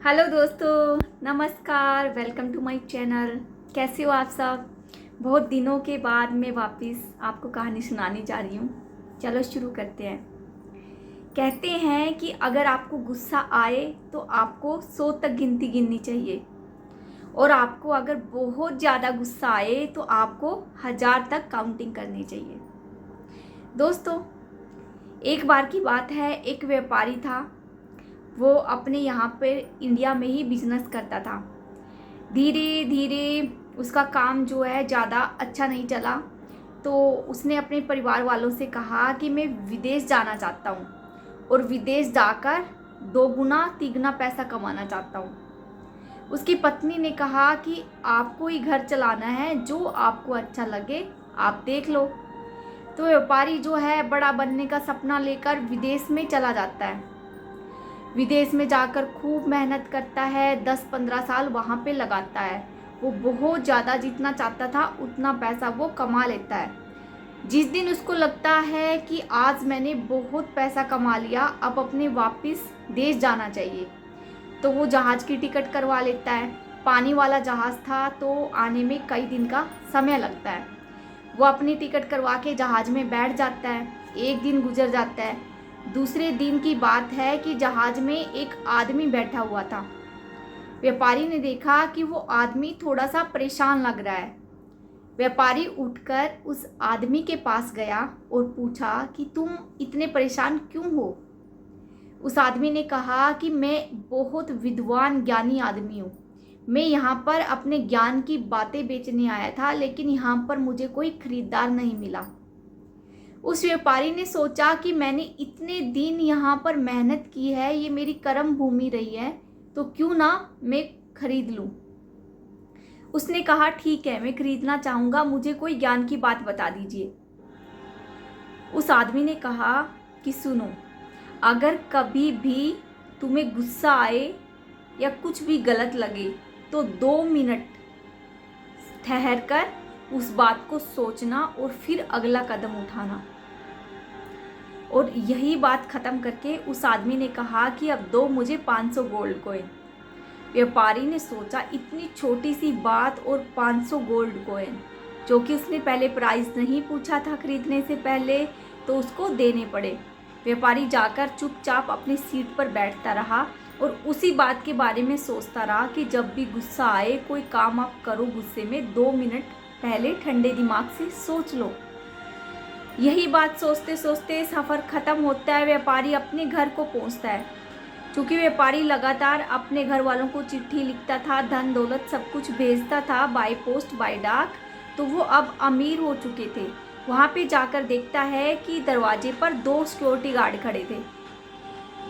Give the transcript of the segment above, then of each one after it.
Hello दोस्तों, नमस्कार। Welcome to my channel. कैसे हो आप सब? बहुत दिनों के बाद मैं वापस आपको कहानी सुनाने जा रही हूँ। चलो शुरू करते हैं। कहते हैं कि अगर आपको गुस्सा आए तो आपको 100 तक गिनती गिननी चाहिए, और आपको अगर बहुत ज़्यादा गुस्सा आए तो आपको 1000 तक काउंटिंग करनी चाहिए। दोस्तों, एक बार की बात है, एक व्यापारी था। वो अपने यहाँ पर इंडिया में ही बिजनेस करता था। धीरे धीरे उसका काम जो है ज़्यादा अच्छा नहीं चला, तो उसने अपने परिवार वालों से कहा कि मैं विदेश जाना चाहता हूँ और विदेश जाकर 2 गुना 3 गुना पैसा कमाना चाहता हूँ। उसकी पत्नी ने कहा कि आपको ही घर चलाना है, जो आपको अच्छा लगे आप देख लो। तो व्यापारी जो है बड़ा बनने का सपना लेकर विदेश में चला जाता है। विदेश में जाकर खूब मेहनत करता है, 10-15 साल वहाँ पे लगाता है। वो बहुत ज़्यादा जितना चाहता था उतना पैसा वो कमा लेता है। जिस दिन उसको लगता है कि आज मैंने बहुत पैसा कमा लिया, अब अपने वापस देश जाना चाहिए, तो वो जहाज़ की टिकट करवा लेता है। पानी वाला जहाज़ था तो आने में कई दिन का समय लगता है। वो अपनी टिकट करवा के जहाज़ में बैठ जाता है। एक दिन गुजर जाता है। दूसरे दिन की बात है कि जहाज़ में एक आदमी बैठा हुआ था। व्यापारी ने देखा कि वो आदमी थोड़ा सा परेशान लग रहा है। व्यापारी उठकर उस आदमी के पास गया और पूछा कि तुम इतने परेशान क्यों हो? उस आदमी ने कहा कि मैं बहुत विद्वान ज्ञानी आदमी हूँ। मैं यहाँ पर अपने ज्ञान की बातें बेचने आया था, लेकिन यहाँ पर मुझे कोई खरीदार नहीं मिला। उस व्यापारी ने सोचा कि मैंने इतने दिन यहाँ पर मेहनत की है, ये मेरी कर्म भूमि रही है, तो क्यों ना मैं खरीद लूँ। उसने कहा ठीक है, मैं खरीदना चाहूँगा, मुझे कोई ज्ञान की बात बता दीजिए। उस आदमी ने कहा कि सुनो, अगर कभी भी तुम्हें गुस्सा आए या कुछ भी गलत लगे तो 2 मिनट ठहर कर उस बात को सोचना और फिर अगला कदम उठाना। और यही बात ख़त्म करके उस आदमी ने कहा कि अब दो मुझे 500 गोल्ड कॉइन। व्यापारी ने सोचा इतनी छोटी सी बात और 500 गोल्ड कॉइन, जो कि उसने पहले प्राइस नहीं पूछा था खरीदने से पहले, तो उसको देने पड़े। व्यापारी जाकर चुपचाप अपनी सीट पर बैठता रहा और उसी बात के बारे में सोचता रहा कि जब भी गुस्सा आए, कोई काम आप करो गुस्से में, 2 मिनट पहले ठंडे दिमाग से सोच लो। यही बात सोचते सोचते सफ़र ख़त्म होता है। व्यापारी अपने घर को पहुंचता है। क्योंकि व्यापारी लगातार अपने घर वालों को चिट्ठी लिखता था, धन दौलत सब कुछ भेजता था बाय पोस्ट बाय डाक, तो वो अब अमीर हो चुके थे। वहाँ पे जाकर देखता है कि दरवाजे पर 2 सिक्योरिटी गार्ड खड़े थे।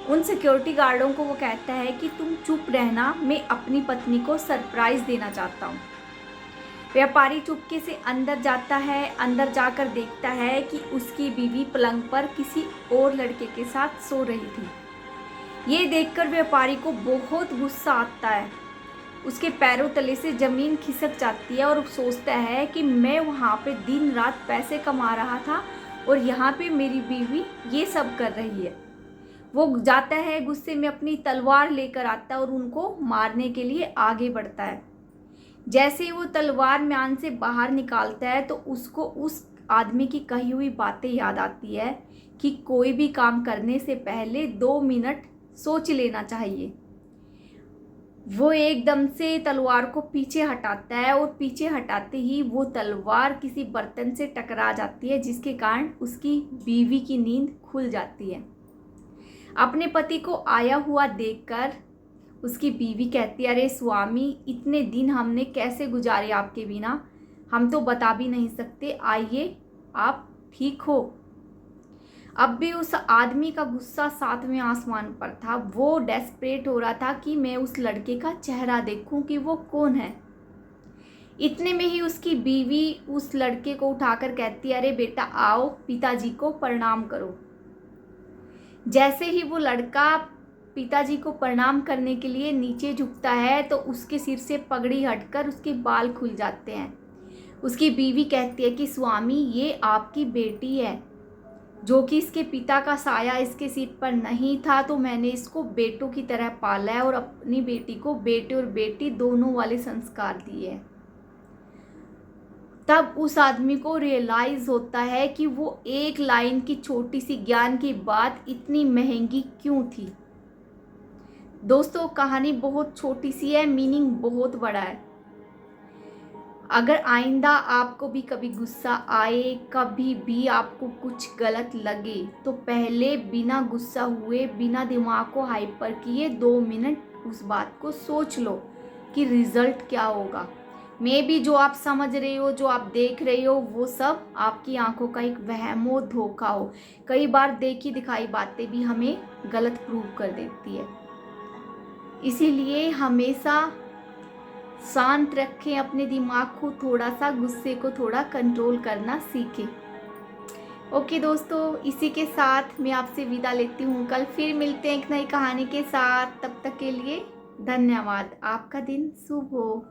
उन सिक्योरिटी गार्डों को वो कहता है कि तुम चुप रहना, मैं अपनी पत्नी को सरप्राइज़ देना चाहता हूँ। व्यापारी चुपके से अंदर जाता है। अंदर जाकर देखता है कि उसकी बीवी पलंग पर किसी और लड़के के साथ सो रही थी। ये देखकर व्यापारी को बहुत गुस्सा आता है। उसके पैरों तले से ज़मीन खिसक जाती है और सोचता है कि मैं वहाँ पे दिन रात पैसे कमा रहा था और यहाँ पे मेरी बीवी ये सब कर रही है। वो जाता है, गुस्से में अपनी तलवार लेकर आता है और उनको मारने के लिए आगे बढ़ता है। जैसे ही वो तलवार म्यान से बाहर निकालता है तो उसको उस आदमी की कही हुई बातें याद आती है कि कोई भी काम करने से पहले 2 मिनट सोच लेना चाहिए। वो एकदम से तलवार को पीछे हटाता है और पीछे हटाते ही वो तलवार किसी बर्तन से टकरा जाती है, जिसके कारण उसकी बीवी की नींद खुल जाती है। अपने पति को आया हुआ देखकर उसकी बीवी कहती है, अरे स्वामी, इतने दिन हमने कैसे गुजारे आपके बिना, हम तो बता भी नहीं सकते, आइए आप ठीक हो। अब भी उस आदमी का गुस्सा 7वें आसमान पर था। वो डेस्परेट हो रहा था कि मैं उस लड़के का चेहरा देखूं कि वो कौन है। इतने में ही उसकी बीवी उस लड़के को उठाकर कहती है, अरे बेटा आओ, पिताजी को प्रणाम करो। जैसे ही वो लड़का पिताजी को प्रणाम करने के लिए नीचे झुकता है तो उसके सिर से पगड़ी हटकर उसके बाल खुल जाते हैं। उसकी बीवी कहती है कि स्वामी, ये आपकी बेटी है। जो कि इसके पिता का साया इसके सिर पर नहीं था, तो मैंने इसको बेटों की तरह पाला है और अपनी बेटी को बेटे और बेटी दोनों वाले संस्कार दिए हैं। तब उस आदमी को रियलाइज होता है कि वो एक लाइन की छोटी सी ज्ञान की बात इतनी महंगी क्यों थी। दोस्तों, कहानी बहुत छोटी सी है, मीनिंग बहुत बड़ा है। अगर आइंदा आपको भी कभी गुस्सा आए, कभी भी आपको कुछ गलत लगे, तो पहले बिना गुस्सा हुए, बिना दिमाग को हाइपर किए 2 मिनट उस बात को सोच लो कि रिजल्ट क्या होगा। मे बी जो आप समझ रहे हो, जो आप देख रहे हो, वो सब आपकी आंखों का एक वहम हो, धोखा हो। कई बार देखी दिखाई बातें भी हमें गलत प्रूव कर देती है। इसीलिए हमेशा शांत रखें अपने दिमाग को, थोड़ा सा गुस्से को थोड़ा कंट्रोल करना सीखें। ओके दोस्तों, इसी के साथ मैं आपसे विदा लेती हूँ। कल फिर मिलते हैं एक नई कहानी के साथ। तब तक के लिए धन्यवाद। आपका दिन शुभ हो।